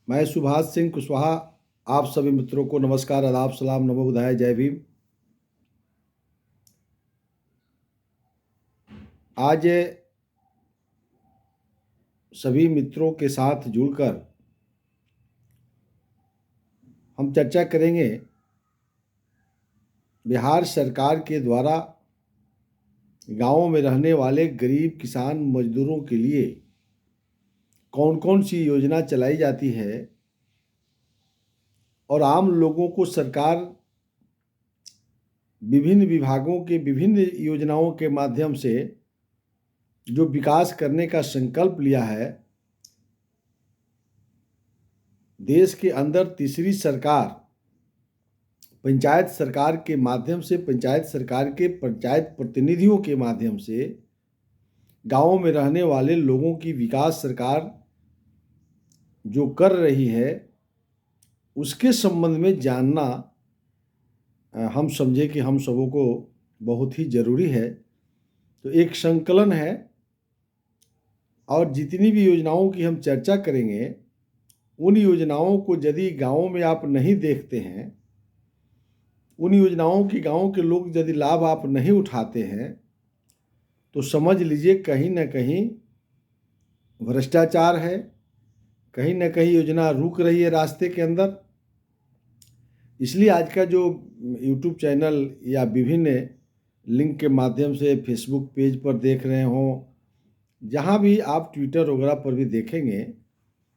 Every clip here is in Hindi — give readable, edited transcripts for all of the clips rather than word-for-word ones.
मैं सुभाष सिंह कुशवाहा आप सभी मित्रों को नमस्कार, आदाब, सलाम, नमो बुधाय, जय भीम। आज सभी मित्रों के साथ जुड़कर हम चर्चा करेंगे बिहार सरकार के द्वारा गांवों में रहने वाले गरीब किसान मजदूरों के लिए कौन कौन सी योजना चलाई जाती है और आम लोगों को सरकार विभिन्न विभागों के विभिन्न योजनाओं के माध्यम से जो विकास करने का संकल्प लिया है। देश के अंदर तीसरी सरकार पंचायत सरकार के माध्यम से, पंचायत सरकार के पंचायत प्रतिनिधियों के माध्यम से गांवों में रहने वाले लोगों की विकास सरकार जो कर रही है उसके संबंध में जानना हम समझे कि हम सबों को बहुत ही ज़रूरी है। तो एक संकलन है और जितनी भी योजनाओं की हम चर्चा करेंगे उन योजनाओं को यदि गाँवों में आप नहीं देखते हैं, उन योजनाओं की गाँव के लोग यदि लाभ आप नहीं उठाते हैं तो समझ लीजिए कहीं ना कहीं भ्रष्टाचार है, कहीं ना कहीं योजना रुक रही है रास्ते के अंदर। इसलिए आज का जो यूट्यूब चैनल या विभिन्न लिंक के माध्यम से फेसबुक पेज पर देख रहे हों, जहाँ भी आप ट्विटर वगैरह पर भी देखेंगे,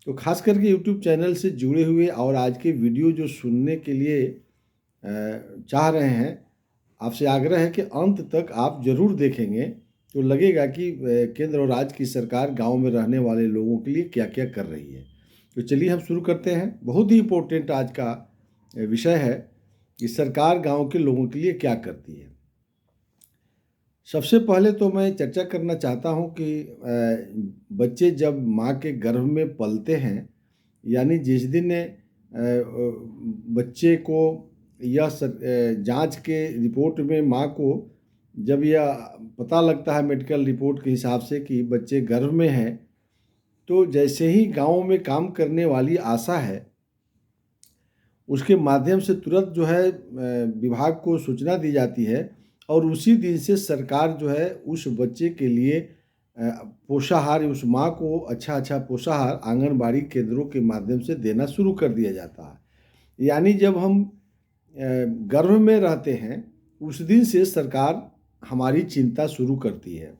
तो खास करके यूट्यूब चैनल से जुड़े हुए और आज के वीडियो जो सुनने के लिए चाह रहे हैं, आपसे आग्रह है कि अंत तक आप ज़रूर देखेंगे तो लगेगा कि केंद्र और राज्य की सरकार गांव में रहने वाले लोगों के लिए क्या क्या कर रही है। तो चलिए हम शुरू करते हैं। बहुत ही इम्पोर्टेंट आज का विषय है कि सरकार गांव के लोगों के लिए क्या करती है। सबसे पहले तो मैं चर्चा करना चाहता हूं कि बच्चे जब माँ के गर्भ में पलते हैं, यानी जिस दिन बच्चे को यह जांच के रिपोर्ट में माँ को जब यह पता लगता है मेडिकल रिपोर्ट के हिसाब से कि बच्चे गर्भ में हैं, तो जैसे ही गांव में काम करने वाली आशा है उसके माध्यम से तुरंत जो है विभाग को सूचना दी जाती है और उसी दिन से सरकार जो है उस बच्चे के लिए पोषाहार, उस माँ को अच्छा पोषाहार आंगनबाड़ी केंद्रों के माध्यम से देना शुरू कर दिया जाता है। यानी जब हम गर्भ में रहते हैं उस दिन से सरकार हमारी चिंता शुरू करती है।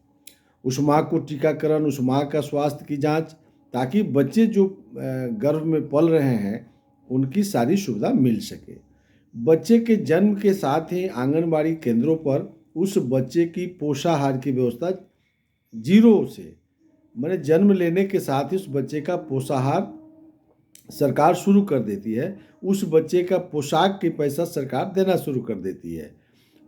उस माँ को टीकाकरण, उस माँ का स्वास्थ्य की जांच, ताकि बच्चे जो गर्भ में पल रहे हैं उनकी सारी सुविधा मिल सके। बच्चे के जन्म के साथ ही आंगनबाड़ी केंद्रों पर उस बच्चे की पोषाहार की व्यवस्था जीरो से, माने जन्म लेने के साथ ही उस बच्चे का पोषाहार सरकार शुरू कर देती है। उस बच्चे का पोशाक की पैसा सरकार देना शुरू कर देती है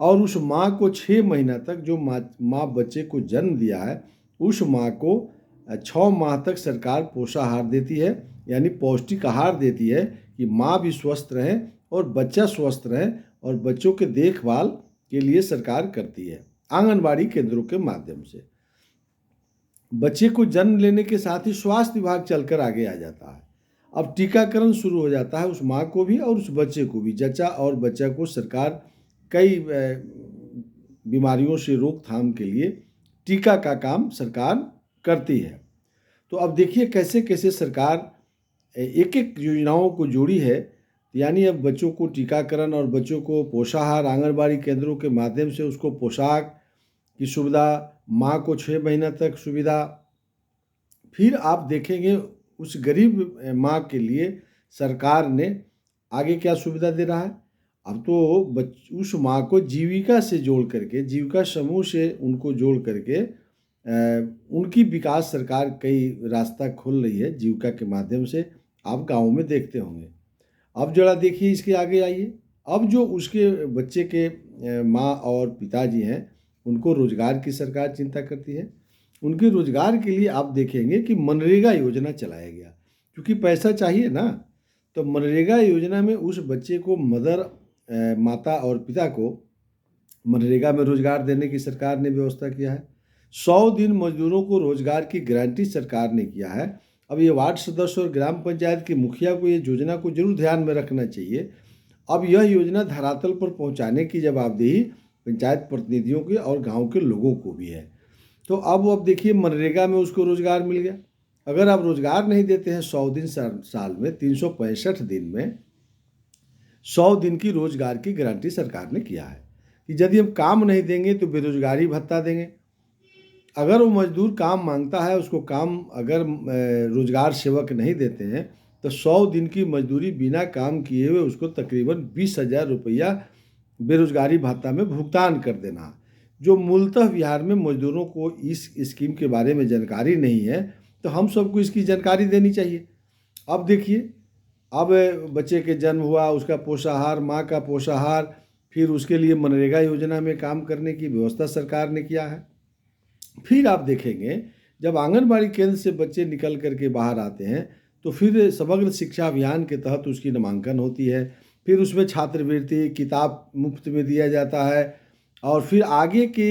और उस माँ को 6 महीना तक, जो माँ बच्चे को जन्म दिया है, उस माँ को 6 माह तक सरकार पोषाहार देती है, यानी पौष्टिक आहार देती है कि माँ भी स्वस्थ रहे और बच्चा स्वस्थ रहे, और बच्चों के देखभाल के लिए सरकार करती है आंगनबाड़ी केंद्रों के माध्यम से। बच्चे को जन्म लेने के साथ ही स्वास्थ्य विभाग चलकर आगे आ जाता है। अब टीकाकरण शुरू हो जाता है उस माँ को भी और उस बच्चे को भी। जच्चा और बच्चा को सरकार कई बीमारियों से रोकथाम के लिए टीका का काम सरकार करती है। तो अब देखिए कैसे कैसे सरकार एक एक योजनाओं को जोड़ी है। यानी अब बच्चों को टीकाकरण और बच्चों को पोषाहार आंगनबाड़ी केंद्रों के माध्यम से उसको पोशाक की सुविधा, माँ को 6 महीना तक सुविधा। फिर आप देखेंगे उस गरीब माँ के लिए सरकार ने आगे क्या सुविधा दे रहा है। अब तो उस माँ को जीविका से जोड़ करके, जीविका समूह से उनको जोड़ करके उनकी विकास सरकार कई रास्ता खोल रही है जीविका के माध्यम से। आप गाँव में देखते होंगे। अब जरा देखिए इसके आगे आइए। अब जो उसके बच्चे के माँ और पिताजी हैं उनको रोजगार की सरकार चिंता करती है। उनके रोजगार के लिए आप देखेंगे कि मनरेगा योजना चलाया गया, क्योंकि पैसा चाहिए ना। तो मनरेगा योजना में उस बच्चे को माता और पिता को मनरेगा में रोजगार देने की सरकार ने व्यवस्था किया है। 100 दिन मजदूरों को रोजगार की गारंटी सरकार ने किया है अब ये वार्ड सदस्य और ग्राम पंचायत के मुखिया को ये योजना को जरूर ध्यान में रखना चाहिए। अब यह योजना धरातल पर पहुंचाने की जवाबदेही पंचायत प्रतिनिधियों के और गांव के लोगों को भी है। तो अब देखिए, मनरेगा में उसको रोजगार मिल गया। अगर आप रोजगार नहीं देते हैं 100 दिन साल में 365 दिन में 100 दिन की रोजगार की गारंटी सरकार ने किया है कि यदि हम काम नहीं देंगे तो बेरोजगारी भत्ता देंगे। अगर वो मजदूर काम मांगता है, उसको काम अगर रोजगार सेवक नहीं देते हैं तो 100 दिन की मजदूरी बिना काम किए हुए उसको तकरीबन 20,000 रुपया बेरोजगारी भत्ता में भुगतान कर देना। जो मूलतः बिहार में मजदूरों को इस स्कीम के बारे में जानकारी नहीं है, तो हम सबको इसकी जानकारी देनी चाहिए। अब देखिए, अब बच्चे के जन्म हुआ, उसका पोषाहार, माँ का पोषाहार, फिर उसके लिए मनरेगा योजना में काम करने की व्यवस्था सरकार ने किया है। फिर आप देखेंगे, जब आंगनबाड़ी केंद्र से बच्चे निकल करके बाहर आते हैं तो फिर समग्र शिक्षा अभियान के तहत उसकी नामांकन होती है। फिर उसमें छात्रवृत्ति, किताब मुफ्त में दिया जाता है। और फिर आगे के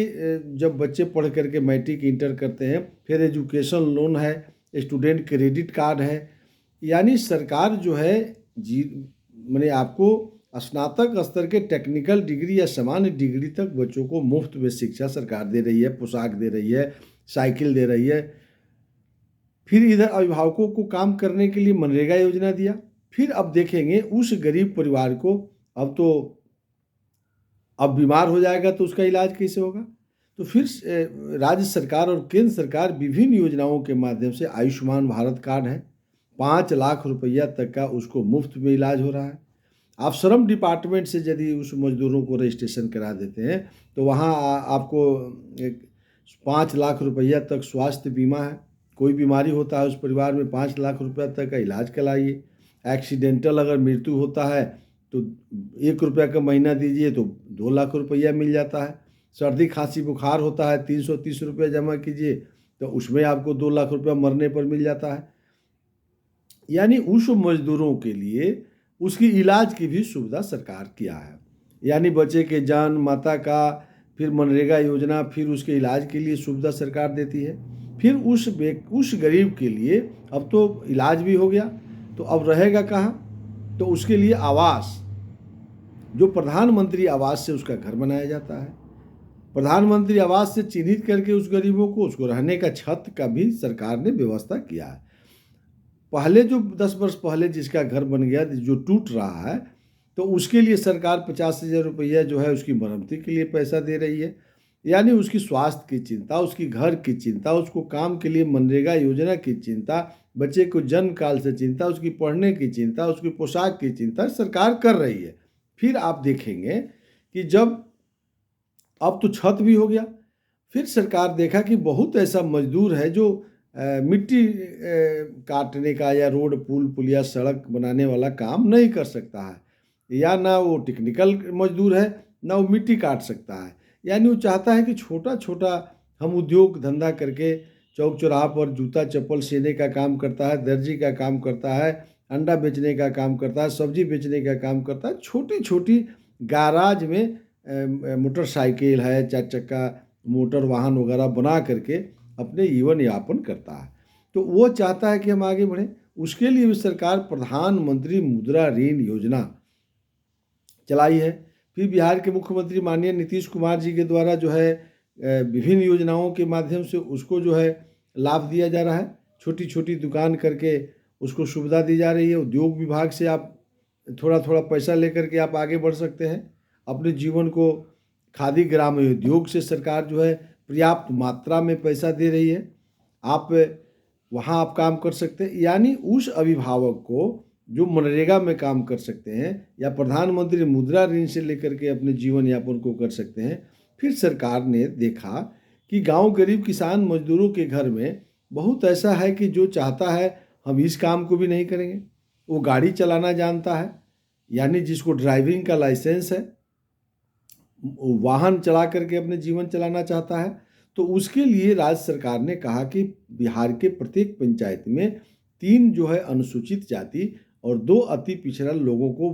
जब बच्चे पढ़ करके मैट्रिक इंटर करते हैं, फिर एजुकेशन लोन है, स्टूडेंट क्रेडिट कार्ड है। यानी सरकार जो है मैंने आपको स्नातक स्तर के टेक्निकल डिग्री या सामान्य डिग्री तक बच्चों को मुफ्त में शिक्षा सरकार दे रही है, पोशाक दे रही है, साइकिल दे रही है। फिर इधर अभिभावकों को काम करने के लिए मनरेगा योजना दिया। फिर अब देखेंगे उस गरीब परिवार को, अब बीमार हो जाएगा तो उसका इलाज कैसे होगा। तो फिर राज्य सरकार और केंद्र सरकार विभिन्न योजनाओं के माध्यम से, आयुष्मान भारत कार्ड है, 5 लाख रुपया तक का उसको मुफ्त में इलाज हो रहा है। आप श्रम डिपार्टमेंट से यदि उस मजदूरों को रजिस्ट्रेशन करा देते हैं तो वहाँ आपको 5 लाख रुपया तक स्वास्थ्य बीमा है। कोई बीमारी होता है उस परिवार में 5 लाख रुपया तक का इलाज कराइए। एक्सीडेंटल अगर मृत्यु होता है तो 1 रुपया का महीना दीजिए तो 2 लाख रुपया मिल जाता है। सर्दी खांसी बुखार होता है 330 रुपया जमा कीजिए तो उसमें आपको 2 लाख रुपया मरने पर मिल जाता है। यानी उस मजदूरों के लिए उसकी इलाज की भी सुविधा सरकार किया है। यानी बच्चे के जन्म, माता का, फिर मनरेगा योजना, फिर उसके इलाज के लिए सुविधा सरकार देती है। फिर उस गरीब के लिए अब तो इलाज भी हो गया, तो अब रहेगा कहाँ? तो उसके लिए आवास, जो प्रधानमंत्री आवास से उसका घर बनाया जाता है। प्रधानमंत्री आवास से चिन्हित करके उस गरीबों को उसको रहने का छत का भी सरकार ने व्यवस्था किया है। पहले जो 10 वर्ष पहले जिसका घर बन गया, जो टूट रहा है, तो उसके लिए सरकार 50,000 रुपया जो है उसकी मरम्मती के लिए पैसा दे रही है। यानी उसकी स्वास्थ्य की चिंता, उसकी घर की चिंता, उसको काम के लिए मनरेगा योजना की चिंता, बच्चे को जन्म काल से चिंता, उसकी पढ़ने की चिंता, उसकी पोशाक की चिंता सरकार कर रही है। फिर आप देखेंगे कि जब अब तो छत भी हो गया, फिर सरकार देखा कि बहुत ऐसा मजदूर है जो मिट्टी काटने का या रोड, पुल, पुलिया, सड़क बनाने वाला काम नहीं कर सकता है, या ना वो टेक्निकल मजदूर है, ना वो मिट्टी काट सकता है। यानी वो चाहता है कि छोटा छोटा हम उद्योग धंधा करके, चौक चौराहा पर जूता चप्पल सिलने का काम करता है, दर्जी का काम करता है, अंडा बेचने का काम करता है, सब्जी बेचने का काम करता है, छोटी छोटी गाराज में मोटरसाइकिल है, 4 चक्का मोटर वाहन वगैरह बना करके अपने जीवन यापन करता है। तो वो चाहता है कि हम आगे बढ़ें। उसके लिए भी सरकार प्रधानमंत्री मुद्रा ऋण योजना चलाई है। फिर बिहार के मुख्यमंत्री माननीय नीतीश कुमार जी के द्वारा जो है विभिन्न योजनाओं के माध्यम से उसको जो है लाभ दिया जा रहा है। छोटी छोटी दुकान करके उसको सुविधा दी जा रही है। उद्योग विभाग से आप थोड़ा थोड़ा पैसा लेकर के आप आगे बढ़ सकते हैं अपने जीवन को। खादी ग्राम उद्योग से सरकार जो है पर्याप्त मात्रा में पैसा दे रही है, आप वहाँ आप काम कर सकते हैं। यानी उस अभिभावक को जो मनरेगा में काम कर सकते हैं या प्रधानमंत्री मुद्रा ऋण से लेकर के अपने जीवन यापन को कर सकते हैं। फिर सरकार ने देखा कि गांव गरीब किसान मजदूरों के घर में बहुत ऐसा है कि जो चाहता है हम इस काम को भी नहीं करेंगे। वो गाड़ी चलाना जानता है, यानी जिसको ड्राइविंग का लाइसेंस है, वाहन चला करके अपने जीवन चलाना चाहता है, तो उसके लिए राज्य सरकार ने कहा कि बिहार के प्रत्येक पंचायत में 3 जो है अनुसूचित जाति और 2 अति पिछड़ा लोगों को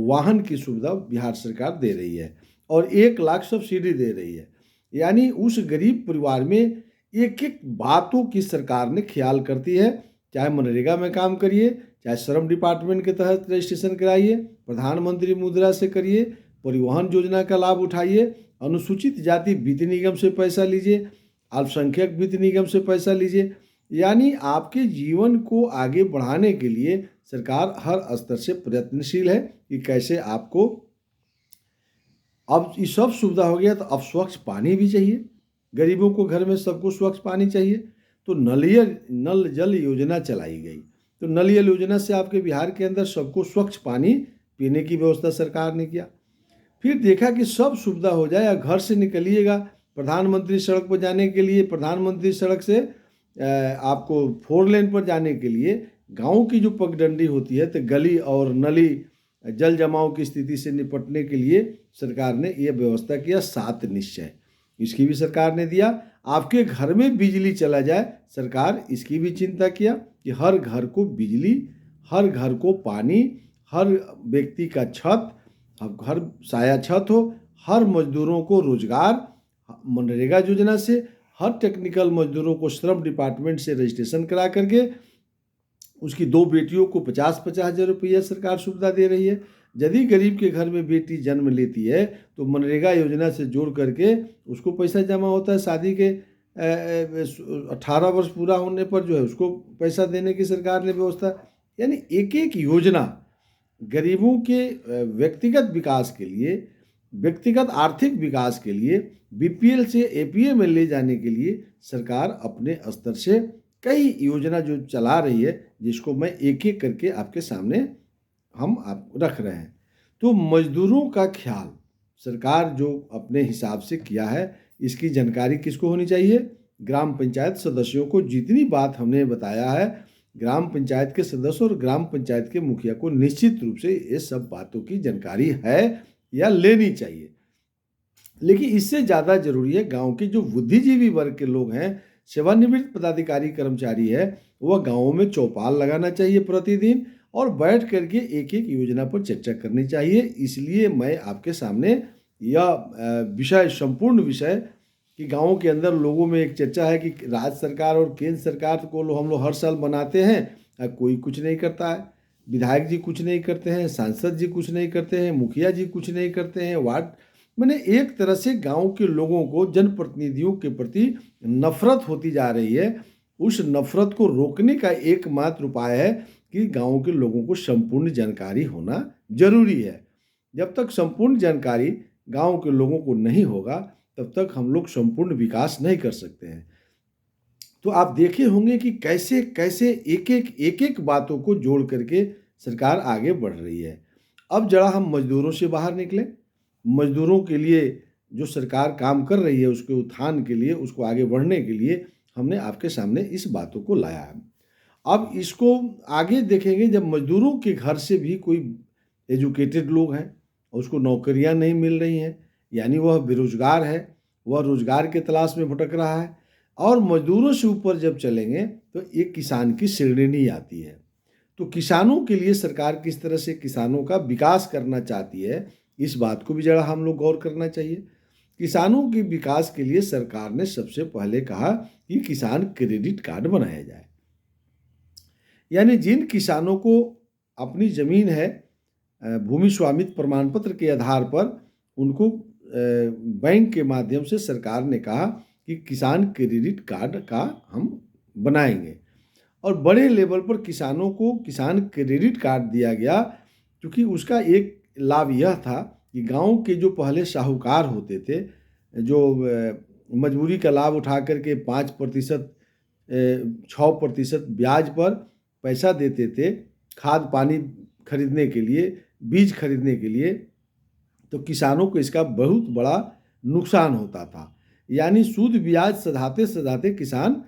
वाहन की सुविधा बिहार सरकार दे रही है और 1 लाख सब्सिडी दे रही है। यानी उस गरीब परिवार में एक एक बातों की सरकार ने ख्याल करती है चाहे मनरेगा में काम करिए, चाहे श्रम डिपार्टमेंट के तहत रजिस्ट्रेशन कराइए, प्रधानमंत्री मुद्रा से करिए, परिवहन योजना का लाभ उठाइए, अनुसूचित जाति वित्त निगम से पैसा लीजिए, अल्पसंख्यक वित्त निगम से पैसा लीजिए। यानी आपके जीवन को आगे बढ़ाने के लिए सरकार हर स्तर से प्रयत्नशील है कि कैसे आपको, अब ये सब सुविधा हो गया तो अब स्वच्छ पानी भी चाहिए, गरीबों को घर में सबको स्वच्छ पानी चाहिए, तो नल जल योजना चलाई गई। तो नल जल योजना से आपके बिहार के अंदर सबको स्वच्छ पानी पीने की व्यवस्था सरकार ने किया। फिर देखा कि सब सुविधा हो जाए, घर से निकलिएगा प्रधानमंत्री सड़क पर जाने के लिए, प्रधानमंत्री सड़क से आपको 4 लेन पर जाने के लिए गांव की जो पगडंडी होती है, तो गली और नली जल जमाव की स्थिति से निपटने के लिए सरकार ने यह व्यवस्था किया 7 निश्चय, इसकी भी सरकार ने दिया। आपके घर में बिजली चला जाए, सरकार इसकी भी चिंता किया कि हर घर को बिजली, हर घर को पानी, हर व्यक्ति का छत, हर साया छत हो, हर मजदूरों को रोजगार, मनरेगा योजना से हर टेक्निकल मजदूरों को श्रम डिपार्टमेंट से रजिस्ट्रेशन करा करके उसकी 2 बेटियों को 50-50 हज़ार रुपया सरकार सुविधा दे रही है। यदि गरीब के घर में बेटी जन्म लेती है तो मनरेगा योजना से जोड़ करके उसको पैसा जमा होता है, शादी के 18 वर्ष पूरा होने पर जो है उसको पैसा देने की सरकार ने व्यवस्था, यानी एक एक योजना गरीबों के व्यक्तिगत विकास के लिए, व्यक्तिगत आर्थिक विकास के लिए, बीपीएल से एपीएल में ले जाने के लिए सरकार अपने स्तर से कई योजना जो चला रही है, जिसको मैं एक एक करके आपके सामने हम आप रख रहे हैं। तो मजदूरों का ख्याल सरकार जो अपने हिसाब से किया है, इसकी जानकारी किसको होनी चाहिए? ग्राम पंचायत सदस्यों को। जितनी बात हमने बताया है, ग्राम पंचायत के सदस्य और ग्राम पंचायत के मुखिया को निश्चित रूप से ये सब बातों की जानकारी है या लेनी चाहिए। लेकिन इससे ज़्यादा जरूरी है गांव के जो बुद्धिजीवी वर्ग के लोग हैं, सेवानिवृत्त पदाधिकारी कर्मचारी है, वह गाँवों में चौपाल लगाना चाहिए प्रतिदिन और बैठ करके एक एक योजना पर चर्चा करनी चाहिए। इसलिए मैं आपके सामने यह विषय, संपूर्ण विषय कि गाँव के अंदर लोगों में एक चर्चा है कि राज्य सरकार और केंद्र सरकार को हम लोग हर साल बनाते हैं, कोई कुछ नहीं करता है, विधायक जी कुछ नहीं करते हैं, सांसद जी कुछ नहीं करते हैं, मुखिया जी कुछ नहीं करते हैं, वार्ड, मैंने एक तरह से गांव के लोगों को, जनप्रतिनिधियों के प्रति नफरत होती जा रही है। उस नफरत को रोकने का एकमात्र उपाय है कि गांव के लोगों को संपूर्ण जानकारी होना जरूरी है। जब तक संपूर्ण जानकारी गांव के लोगों को नहीं होगा, तब तक हम लोग संपूर्ण विकास नहीं कर सकते हैं। तो आप देखे होंगे कि कैसे कैसे एक एक बातों को जोड़ करके सरकार आगे बढ़ रही है। अब जरा हम मजदूरों से बाहर निकले। मजदूरों के लिए जो सरकार काम कर रही है, उसके उत्थान के लिए, उसको आगे बढ़ने के लिए हमने आपके सामने इस बातों को लाया है। अब इसको आगे देखेंगे, जब मजदूरों के घर से भी कोई एजुकेटेड लोग हैं, उसको नौकरियां नहीं मिल रही हैं, यानी वह बेरोजगार है, वह रोजगार के तलाश में भटक रहा है, और मजदूरों से ऊपर जब चलेंगे तो एक किसान की श्रेणी आती है। तो किसानों के लिए सरकार किस तरह से किसानों का विकास करना चाहती है, इस बात को भी जरा हम लोग गौर करना चाहिए। किसानों के विकास के लिए सरकार ने सबसे पहले कहा कि किसान क्रेडिट कार्ड बनाया जाए, यानी जिन किसानों को अपनी ज़मीन है, भूमि स्वामित्व प्रमाण पत्र के आधार पर उनको बैंक के माध्यम से सरकार ने कहा कि किसान क्रेडिट कार्ड का हम बनाएंगे, और बड़े लेवल पर किसानों को किसान क्रेडिट कार्ड दिया गया। क्योंकि उसका एक लाभ यह था कि गांव के जो पहले साहूकार होते थे, जो मजबूरी का लाभ उठा करके 5%, 6% ब्याज पर पैसा देते थे खाद पानी खरीदने के लिए, बीज खरीदने के लिए, तो किसानों को इसका बहुत बड़ा नुकसान होता था। यानी सूद ब्याज सधाते सधाते किसान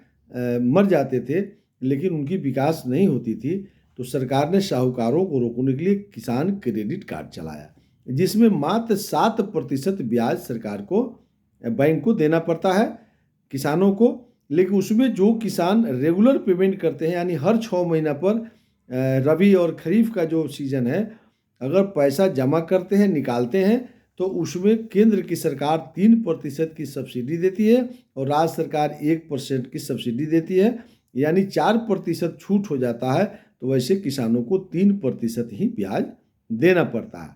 मर जाते थे, लेकिन उनकी विकास नहीं होती थी। तो सरकार ने साहूकारों को रोकने के लिए किसान क्रेडिट कार्ड चलाया, जिसमें मात्र 7% ब्याज सरकार को, बैंक को देना पड़ता है किसानों को। लेकिन उसमें जो किसान रेगुलर पेमेंट करते हैं, यानी हर 6 महीना पर रबी और खरीफ का जो सीजन है, अगर पैसा जमा करते हैं, निकालते हैं, तो उसमें केंद्र की सरकार 3% की सब्सिडी देती है और राज्य सरकार 1% की सब्सिडी देती है। यानी 4% छूट हो जाता है, तो वैसे किसानों को 3% ही ब्याज देना पड़ता है।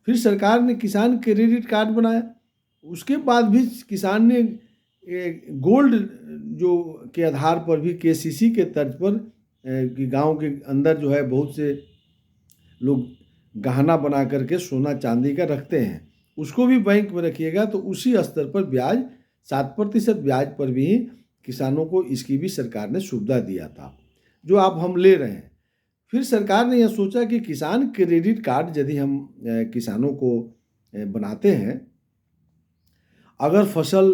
फिर सरकार ने किसान क्रेडिट कार्ड बनाया, उसके बाद भी किसान ने गोल्ड जो के आधार पर भी केसीसी के तर्ज पर कि गांव के अंदर जो है बहुत से लोग गहना बना करके सोना चांदी का रखते हैं, उसको भी बैंक में रखिएगा तो उसी स्तर पर ब्याज 7% ब्याज पर भी किसानों को इसकी भी सरकार ने सुविधा दिया था, जो आप हम ले रहे हैं। फिर सरकार ने यह सोचा कि किसान क्रेडिट कार्ड यदि हम किसानों को बनाते हैं, अगर फसल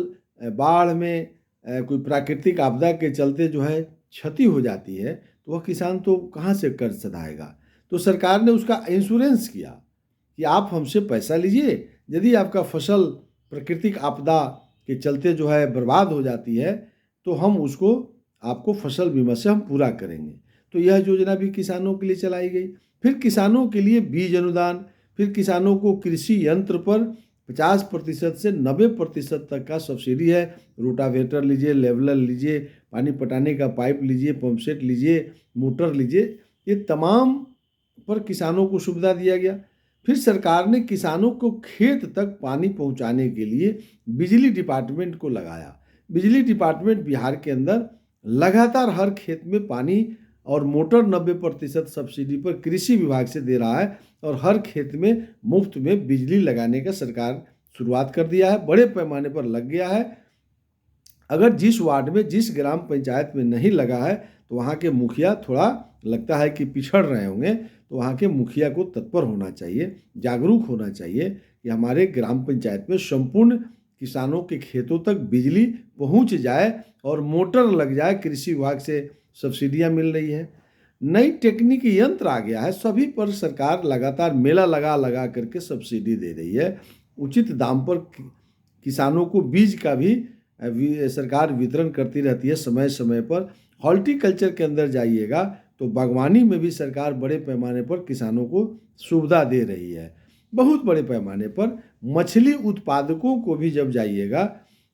बाढ़ में कोई प्राकृतिक आपदा के चलते जो है क्षति हो जाती है, तो वह किसान तो कहाँ से कर्ज सधाएगा। तो सरकार ने उसका इंश्योरेंस किया कि आप हमसे पैसा लीजिए, यदि आपका फसल प्राकृतिक आपदा के चलते जो है बर्बाद हो जाती है, तो हम उसको आपको फसल बीमा से हम पूरा करेंगे। तो यह योजना भी किसानों के लिए चलाई गई। फिर किसानों के लिए बीज अनुदान, फिर किसानों को कृषि यंत्र पर 50% से 90% तक का सब्सिडी है। रोटावेटर लीजिए, लेवलर लीजिए, पानी पटाने का पाइप लीजिए, पंप सेट लीजिए, मोटर लीजिए, ये तमाम पर किसानों को सुविधा दिया गया। फिर सरकार ने किसानों को खेत तक पानी पहुंचाने के लिए बिजली डिपार्टमेंट को लगाया। बिजली डिपार्टमेंट बिहार के अंदर लगातार हर खेत में पानी और मोटर 90% सब्सिडी पर कृषि विभाग से दे रहा है, और हर खेत में मुफ्त में बिजली लगाने का सरकार शुरुआत कर दिया है, बड़े पैमाने पर लग गया है। अगर जिस वार्ड में, जिस ग्राम पंचायत में नहीं लगा है, तो वहाँ के मुखिया थोड़ा लगता है कि पिछड़ रहे होंगे, तो वहाँ के मुखिया को तत्पर होना चाहिए, जागरूक होना चाहिए कि हमारे ग्राम पंचायत में संपूर्ण किसानों के खेतों तक बिजली पहुँच जाए और मोटर लग जाए। कृषि विभाग से सब्सिडियाँ मिल रही है, नई टेक्निक यंत्र आ गया है, सभी पर सरकार लगातार मेला लगा करके सब्सिडी दे रही है। उचित दाम पर किसानों को बीज का भी सरकार वितरण करती रहती है समय समय पर। हॉर्टिकल्चर के अंदर जाइएगा तो बागवानी में भी सरकार बड़े पैमाने पर किसानों को सुविधा दे रही है, बहुत बड़े पैमाने पर। मछली उत्पादकों को भी जब जाइएगा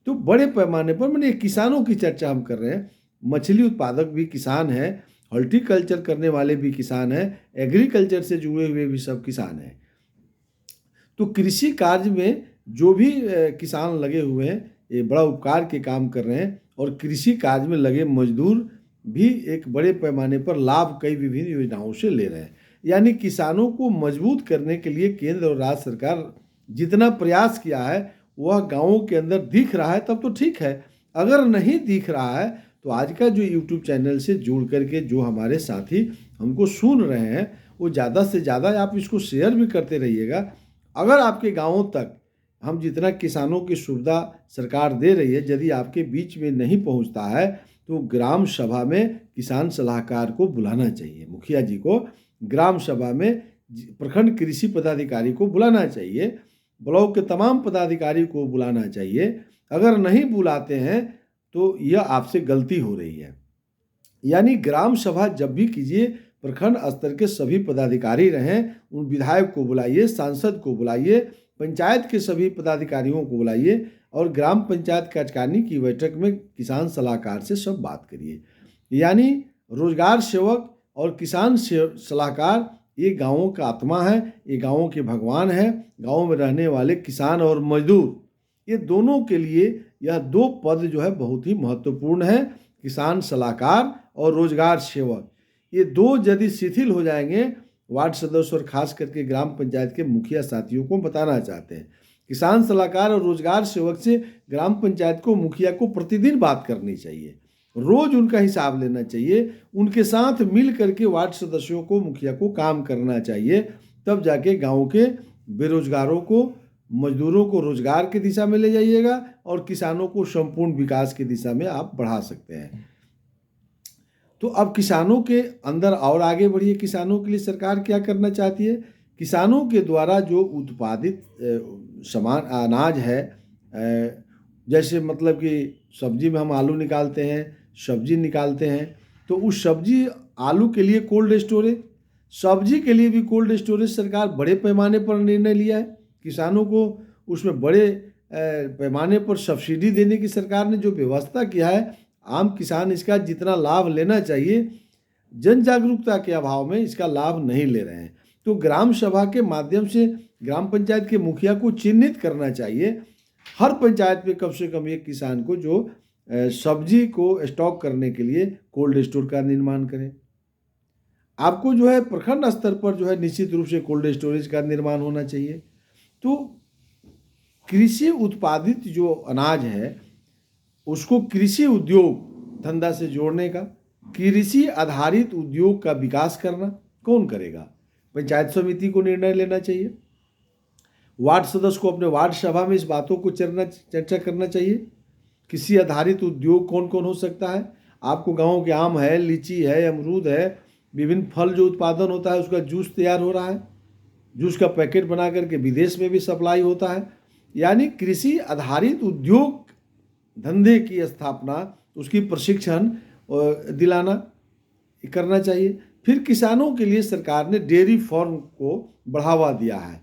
तो बड़े पैमाने पर, मैंने किसानों की चर्चा हम कर रहे हैं, मछली उत्पादक भी किसान हैं, हॉर्टिकल्चर करने वाले भी किसान हैं, एग्रीकल्चर से जुड़े हुए भी सब किसान हैं। तो कृषि कार्य में जो भी किसान लगे हुए हैं, ये बड़ा उपकार के काम कर रहे हैं, और कृषि कार्य में लगे मजदूर भी एक बड़े पैमाने पर लाभ कई विभिन्न योजनाओं से ले रहे हैं। यानी किसानों को मजबूत करने के लिए केंद्र और राज्य सरकार जितना प्रयास किया है वह गाँवों के अंदर दिख रहा है, तब तो ठीक है। अगर नहीं दिख रहा है तो आज का जो यूट्यूब चैनल से जुड़ करके जो हमारे साथी हमको सुन रहे हैं, वो ज़्यादा से ज़्यादा आप इसको शेयर भी करते रहिएगा। अगर आपके गाँवों तक हम जितना किसानों की सुविधा सरकार दे रही है, यदि आपके बीच में नहीं पहुंचता है, तो ग्राम सभा में किसान सलाहकार को बुलाना चाहिए, मुखिया जी को ग्राम सभा में, प्रखंड कृषि पदाधिकारी को बुलाना चाहिए, ब्लॉक के तमाम पदाधिकारी को बुलाना चाहिए। अगर नहीं बुलाते हैं तो यह आपसे गलती हो रही है। यानी ग्राम सभा जब भी कीजिए, प्रखंड स्तर के सभी पदाधिकारी रहें, उन विधायक को बुलाइए, सांसद को बुलाइए, पंचायत के सभी पदाधिकारियों को बुलाइए, और ग्राम पंचायत कार्यकारिणी की बैठक में किसान सलाहकार से सब बात करिए। यानी रोजगार सेवक और किसान सलाहकार ये गाँवों का आत्मा है, ये गाँवों के भगवान है। गाँव में रहने वाले किसान और मजदूर, ये दोनों के लिए यह दो पद जो है बहुत ही महत्वपूर्ण है, किसान सलाहकार और रोजगार सेवक। ये दो यदि शिथिल हो जाएंगे, वार्ड सदस्य और खास करके ग्राम पंचायत के मुखिया साथियों को बताना चाहते हैं, किसान सलाहकार और रोजगार सेवक से ग्राम पंचायत को, मुखिया को प्रतिदिन बात करनी चाहिए, रोज उनका हिसाब लेना चाहिए, उनके साथ मिल करके वार्ड सदस्यों को, मुखिया को काम करना चाहिए। तब जाके गाँव के बेरोजगारों को, मजदूरों को रोजगार की दिशा में ले जाइएगा, और किसानों को संपूर्ण विकास की दिशा में आप बढ़ा सकते हैं। तो अब किसानों के अंदर और आगे बढ़िए। किसानों के लिए सरकार क्या करना चाहती है? किसानों के द्वारा जो उत्पादित सामान, अनाज है, जैसे मतलब कि सब्जी में हम आलू निकालते हैं, सब्जी निकालते हैं, तो उस सब्जी आलू के लिए कोल्ड स्टोरेज, सब्जी के लिए भी कोल्ड स्टोरेज सरकार बड़े पैमाने पर निर्णय लिया है। किसानों को उसमें बड़े पैमाने पर सब्सिडी देने की सरकार ने जो व्यवस्था किया है, आम किसान इसका जितना लाभ लेना चाहिए, जन जागरूकता के अभाव में इसका लाभ नहीं ले रहे हैं। तो ग्राम सभा के माध्यम से ग्राम पंचायत के मुखिया को चिन्हित करना चाहिए, हर पंचायत में कम से कम एक किसान को जो सब्जी को स्टॉक करने के लिए कोल्ड स्टोर का निर्माण करें। आपको जो है प्रखंड स्तर पर जो है निश्चित रूप से कोल्ड स्टोरेज का निर्माण होना चाहिए। तो कृषि उत्पादित जो अनाज है उसको कृषि उद्योग धंधा से जोड़ने का, कृषि आधारित उद्योग का विकास करना कौन करेगा? पंचायत समिति को निर्णय लेना चाहिए। वार्ड सदस्य को अपने वार्ड सभा में इस बातों को चर्चा करना चाहिए। कृषि आधारित उद्योग कौन कौन हो सकता है? आपको गाँव के आम है, लीची है, अमरूद है, विभिन्न फल जो उत्पादन होता है उसका जूस तैयार हो रहा है, जूस का पैकेट बना करके विदेश में भी सप्लाई होता है। यानी कृषि आधारित उद्योग धंधे की स्थापना, उसकी प्रशिक्षण दिलाना करना चाहिए। फिर किसानों के लिए सरकार ने डेयरी फार्म को बढ़ावा दिया है,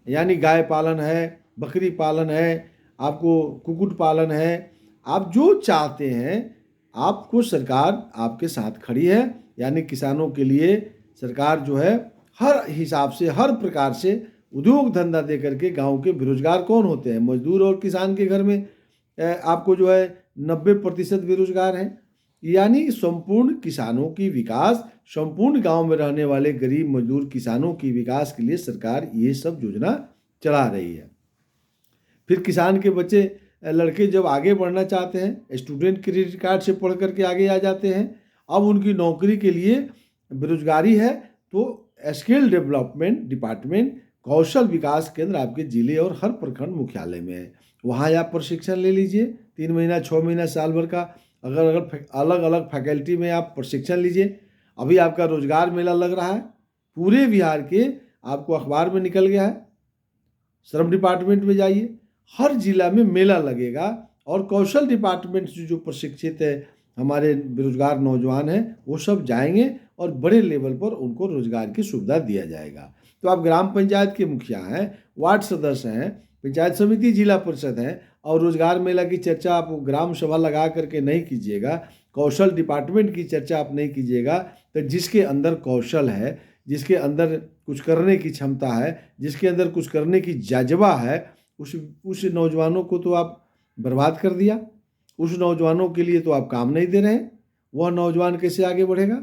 यानी गाय पालन है, बकरी पालन है, आपको कुक्कुट पालन है, आप जो चाहते हैं आपको सरकार आपके साथ खड़ी है। यानी किसानों के लिए सरकार जो है हर हिसाब से, हर प्रकार से उद्योग धंधा दे करके गाँव के बेरोजगार कौन होते हैं? मजदूर और किसान के घर में आपको जो है 90% बेरोजगार हैं। यानी संपूर्ण किसानों की विकास, संपूर्ण गांव में रहने वाले गरीब मजदूर किसानों की विकास के लिए सरकार ये सब योजना चला रही है। फिर किसान के बच्चे लड़के जब आगे बढ़ना चाहते हैं, स्टूडेंट क्रेडिट कार्ड से पढ़ करके आगे आ जाते हैं, अब उनकी नौकरी के लिए बेरोजगारी है, तो स्किल डेवलपमेंट डिपार्टमेंट, कौशल विकास केंद्र आपके जिले और हर प्रखंड मुख्यालय में है। वहाँ आप प्रशिक्षण ले लीजिए, 3 महीना, 6 महीना, साल भर का अलग अलग फैकल्टी में आप प्रशिक्षण लीजिए। अभी आपका रोजगार मेला लग रहा है पूरे बिहार के, आपको अखबार में निकल गया है। श्रम डिपार्टमेंट में जाइए, हर जिला में मेला लगेगा और कौशल डिपार्टमेंट से जो प्रशिक्षित है हमारे बेरोजगार नौजवान हैं वो सब जाएंगे और बड़े लेवल पर उनको रोजगार की सुविधा दिया जाएगा। तो आप ग्राम पंचायत के मुखिया हैं, वार्ड सदस्य हैं, पंचायत समिति, जिला परिषद हैं, और रोजगार मेला की चर्चा आप ग्राम सभा लगा करके नहीं कीजिएगा, कौशल डिपार्टमेंट की चर्चा आप नहीं कीजिएगा, तो जिसके अंदर कौशल है, जिसके अंदर कुछ करने की क्षमता है, जिसके अंदर कुछ करने की जज्बा है, उस नौजवानों को तो आप बर्बाद कर दिया। उस नौजवानों के लिए तो आप काम नहीं दे रहे हैं। वह नौजवान कैसे आगे बढ़ेगा?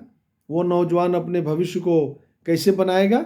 वो नौजवान अपने भविष्य को कैसे बनाएगा?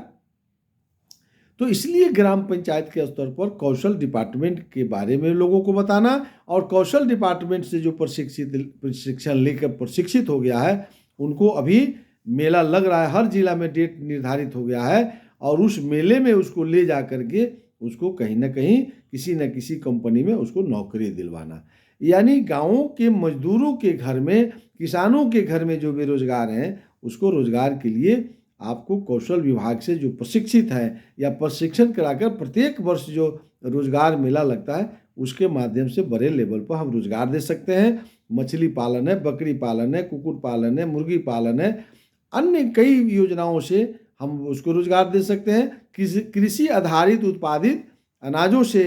तो इसलिए ग्राम पंचायत के स्तर पर कौशल डिपार्टमेंट के बारे में लोगों को बताना, और कौशल डिपार्टमेंट से जो प्रशिक्षण लेकर प्रशिक्षित हो गया है उनको अभी मेला लग रहा है, हर जिला में डेट निर्धारित हो गया है, और उस मेले में उसको ले जा करके उसको कहीं ना कहीं किसी न किसी कंपनी में उसको नौकरी दिलवाना। यानी गाँवों के मजदूरों के घर में, किसानों के घर में जो बेरोजगार हैं उसको रोजगार के लिए आपको कौशल विभाग से जो प्रशिक्षित है या प्रशिक्षण कराकर प्रत्येक वर्ष जो रोजगार मेला लगता है उसके माध्यम से बड़े लेवल पर हम रोजगार दे सकते हैं। मछली पालन है, बकरी पालन है, कुक्कुट पालन है, मुर्गी पालन है, अन्य कई योजनाओं से हम उसको रोजगार दे सकते हैं। कृषि आधारित उत्पादित अनाजों से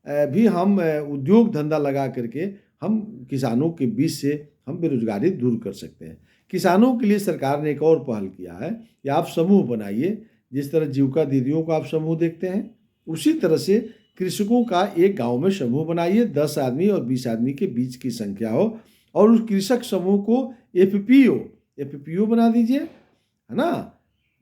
भी हम उद्योग धंधा लगा करके हम किसानों के बीच से हम बेरोजगारी दूर कर सकते हैं। किसानों के लिए सरकार ने एक और पहल किया है कि आप समूह बनाइए। जिस तरह जीविका दीदियों का आप समूह देखते हैं, उसी तरह से कृषकों का एक गांव में समूह बनाइए, 10 आदमी और 20 आदमी के बीच की संख्या हो, और उस कृषक समूह को एफपीओ बना दीजिए, है ना।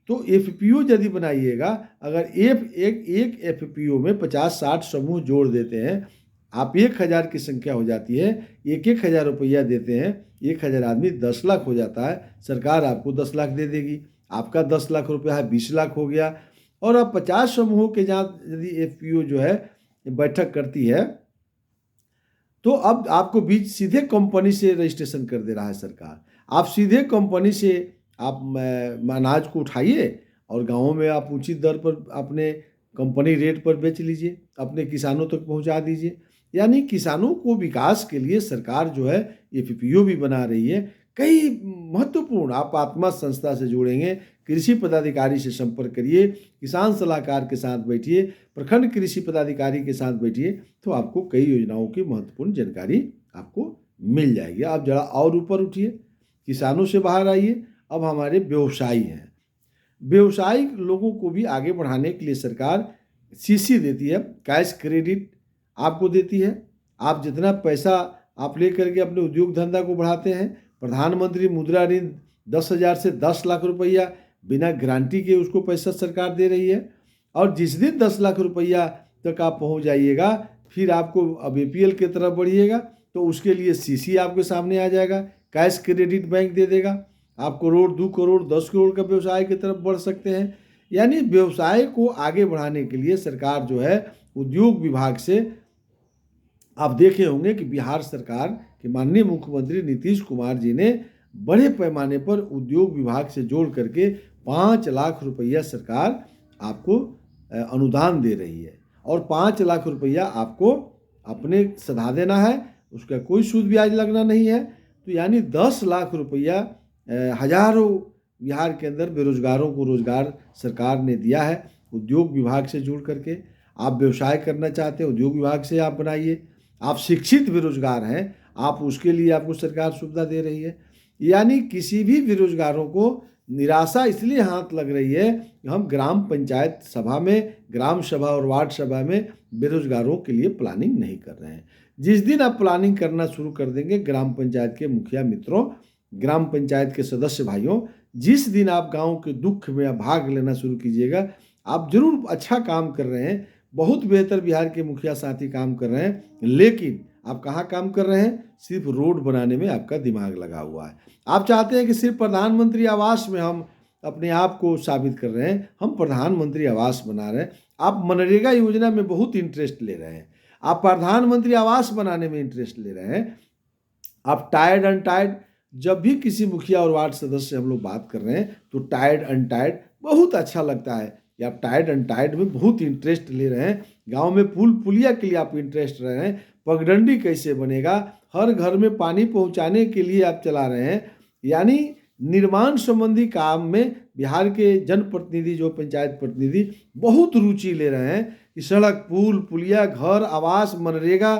तो एफपीओ यदि बनाइएगा, अगर एक एफपीओ में 50-60 समूह जोड़ देते हैं, आप 1000 की संख्या हो जाती है, 1,000 रुपया देते हैं, 1000 आदमी 10 लाख हो जाता है। सरकार आपको 10 लाख दे देगी, आपका 10 लाख रुपया है 20 लाख हो गया। और अब 50 समूहों के जहाँ यदि एफपीओ जो है बैठक करती है तो अब आपको बीच सीधे कंपनी से रजिस्ट्रेशन कर दे रहा है सरकार। आप सीधे कंपनी से आप अनाज को उठाइए और गाँवों में आप उचित दर पर अपने कंपनी रेट पर बेच लीजिए, अपने किसानों तक पहुंचा दीजिए। यानी किसानों को विकास के लिए सरकार जो है एफपीओ भी बना रही है। कई महत्वपूर्ण, आप आत्मा संस्था से जुड़ेंगे, कृषि पदाधिकारी से संपर्क करिए, किसान सलाहकार के साथ बैठिए, प्रखंड कृषि पदाधिकारी के साथ बैठिए, तो आपको कई योजनाओं की महत्वपूर्ण जानकारी आपको मिल जाएगी। आप जरा और ऊपर उठिए, किसानों से बाहर आइए, अब हमारे व्यवसायी हैं। व्यवसायिक लोगों को भी आगे बढ़ाने के लिए सरकार सीसी देती है, कैश क्रेडिट आपको देती है। आप जितना पैसा आप ले करके अपने उद्योग धंधा को बढ़ाते हैं, प्रधानमंत्री मुद्रा ऋण 10,000 से 10 लाख रुपया बिना गारंटी के उसको पैसा सरकार दे रही है। और जिस दिन 10 लाख रुपया तक आप पहुंच जाइएगा, फिर आपको अब APL की तरफ बढ़िएगा तो उसके लिए सीसी आपके सामने आ जाएगा, कैश क्रेडिट बैंक दे देगा। आप करोड़, 2 करोड़, 10 करोड़ का व्यवसाय की तरफ बढ़ सकते हैं। यानी व्यवसाय को आगे बढ़ाने के लिए सरकार जो है उद्योग विभाग से, आप देखे होंगे कि बिहार सरकार के माननीय मुख्यमंत्री नीतीश कुमार जी ने बड़े पैमाने पर उद्योग विभाग से जोड़ करके 5 लाख रुपया सरकार आपको अनुदान दे रही है। और 5 लाख रुपया आपको अपने सधा देना है, उसका कोई सूद ब्याज लगना नहीं है। तो यानी 10 लाख रुपया हजारों बिहार के अंदर बेरोजगारों को रोजगार सरकार ने दिया है उद्योग विभाग से जुड़ करके। आप व्यवसाय करना चाहते हैं, उद्योग विभाग से आप बनाइए। आप शिक्षित बेरोजगार हैं, आप उसके लिए आपको सरकार सुविधा दे रही है। यानी किसी भी बेरोजगारों को निराशा इसलिए हाथ लग रही है कि हम ग्राम पंचायत सभा में, ग्राम सभा और वार्ड सभा में बेरोजगारों के लिए प्लानिंग नहीं कर रहे हैं। जिस दिन आप प्लानिंग करना शुरू कर देंगे, ग्राम पंचायत के मुखिया मित्रों, ग्राम पंचायत के सदस्य भाइयों, जिस दिन आप गांव के दुख में आप भाग लेना शुरू कीजिएगा, आप जरूर अच्छा काम कर रहे हैं, बहुत बेहतर बिहार के मुखिया साथी काम कर रहे हैं, लेकिन आप कहाँ काम कर रहे हैं? सिर्फ रोड बनाने में आपका दिमाग लगा हुआ है। आप चाहते हैं कि सिर्फ प्रधानमंत्री आवास में हम अपने आप को साबित कर रहे हैं, हम प्रधानमंत्री आवास बना रहे हैं। आप मनरेगा योजना में बहुत इंटरेस्ट ले रहे हैं, आप प्रधानमंत्री आवास बनाने में इंटरेस्ट ले रहे हैं। आप टायर्ड अनटायर्ड, जब भी किसी मुखिया और वार्ड सदस्य से हम लोग बात कर रहे हैं तो टायर्ड अनटायर्ड बहुत अच्छा लगता है कि आप टायर्ड अनटायर्ड में बहुत इंटरेस्ट ले रहे हैं। गांव में पुल पुलिया के लिए आप इंटरेस्ट रहे हैं, पगडंडी कैसे बनेगा, हर घर में पानी पहुंचाने के लिए आप चला रहे हैं। यानी निर्माण संबंधी काम में बिहार के जनप्रतिनिधि, जो पंचायत प्रतिनिधि, बहुत रुचि ले रहे हैं कि सड़क, पुल पुलिया, घर, आवास, मनरेगा,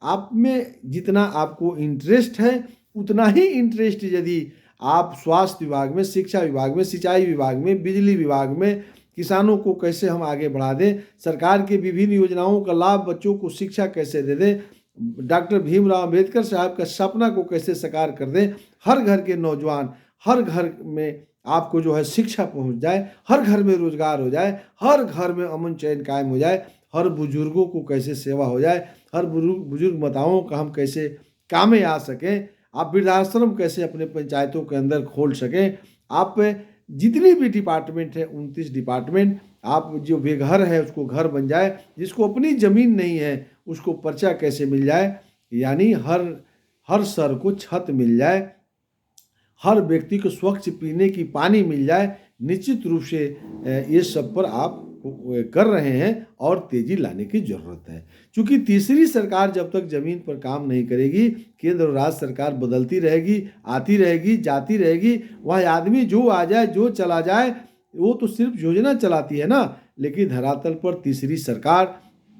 आप में जितना आपको इंटरेस्ट है उतना ही इंटरेस्ट यदि आप स्वास्थ्य विभाग में, शिक्षा विभाग में, सिंचाई विभाग में, बिजली विभाग में, किसानों को कैसे हम आगे बढ़ा दें, सरकार की विभिन्न योजनाओं का लाभ बच्चों को शिक्षा कैसे दे दें, डॉक्टर भीमराव अंबेडकर साहब का सपना को कैसे साकार कर दें, हर घर के नौजवान, हर घर में आपको जो है शिक्षा पहुंच जाए, हर घर में रोजगार हो जाए, हर घर में अमन चैन कायम हो जाए, हर बुजुर्गों को कैसे सेवा हो जाए, हर बुजुर्ग माताओं का हम कैसे कामें आ सकें, आप वृद्धाश्रम कैसे अपने पंचायतों के अंदर खोल सकें। आप जितनी भी डिपार्टमेंट है, 29 डिपार्टमेंट, आप जो बेघर है उसको घर बन जाए, जिसको अपनी ज़मीन नहीं है उसको पर्चा कैसे मिल जाए, यानी हर सर को छत मिल जाए, हर व्यक्ति को स्वच्छ पीने की पानी मिल जाए। निश्चित रूप से ये सब पर आप कर रहे हैं और तेजी लाने की जरूरत है। क्योंकि तीसरी सरकार जब तक जमीन पर काम नहीं करेगी, केंद्र और राज्य सरकार बदलती रहेगी, आती रहेगी, जाती रहेगी, वह आदमी जो आ जाए, जो चला जाए, वो तो सिर्फ योजना चलाती है ना, लेकिन धरातल पर तीसरी सरकार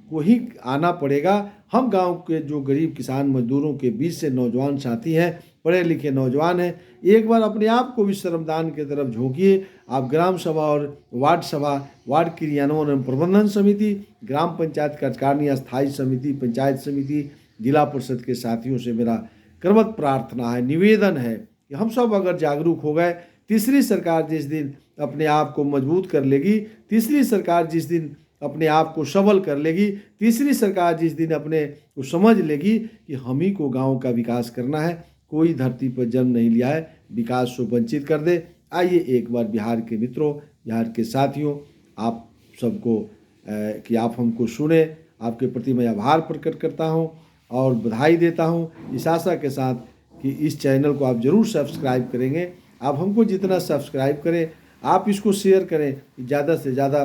को ही आना पड़ेगा। हम गांव के जो गरीब किसान मजदूरों के बीच से नौजवान साथी हैं, पढ़े लिखे नौजवान हैं, एक बार अपने आप को भी श्रमदान की तरफ झोंकिए। आप ग्राम सभा और वार्ड सभा, वार्ड क्रियान्वयन एवं प्रबंधन समिति, ग्राम पंचायत कार्यकारिणी अस्थायी समिति, पंचायत समिति, जिला परिषद के साथियों से मेरा क्रमत प्रार्थना है, निवेदन है कि हम सब अगर जागरूक हो गए, तीसरी सरकार जिस दिन अपने आप को मजबूत कर लेगी, तीसरी सरकार जिस दिन अपने आप को सबल कर लेगी, तीसरी सरकार जिस दिन अपने को समझ लेगी कि हम ही को गांव का विकास करना है, कोई धरती पर जन्म नहीं लिया है विकास से वंचित कर दे। आइए एक बार बिहार के मित्रों, बिहार के साथियों, आप सबको कि आप हमको सुने, आपके प्रति मैं आभार प्रकट करता हूं और बधाई देता हूं, इस आशा के साथ कि इस चैनल को आप ज़रूर सब्सक्राइब करेंगे। आप हमको जितना सब्सक्राइब करें, आप इसको शेयर करें, ज़्यादा से ज़्यादा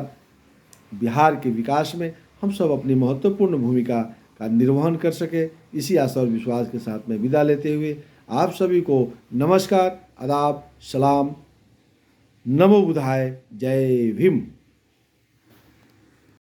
बिहार के विकास में हम सब अपनी महत्वपूर्ण भूमिका का निर्वहन कर सके। इसी आशा और विश्वास के साथ मैं विदा लेते हुए आप सभी को नमस्कार, आदाब, सलाम, नमो बुद्धाय, जय भीम।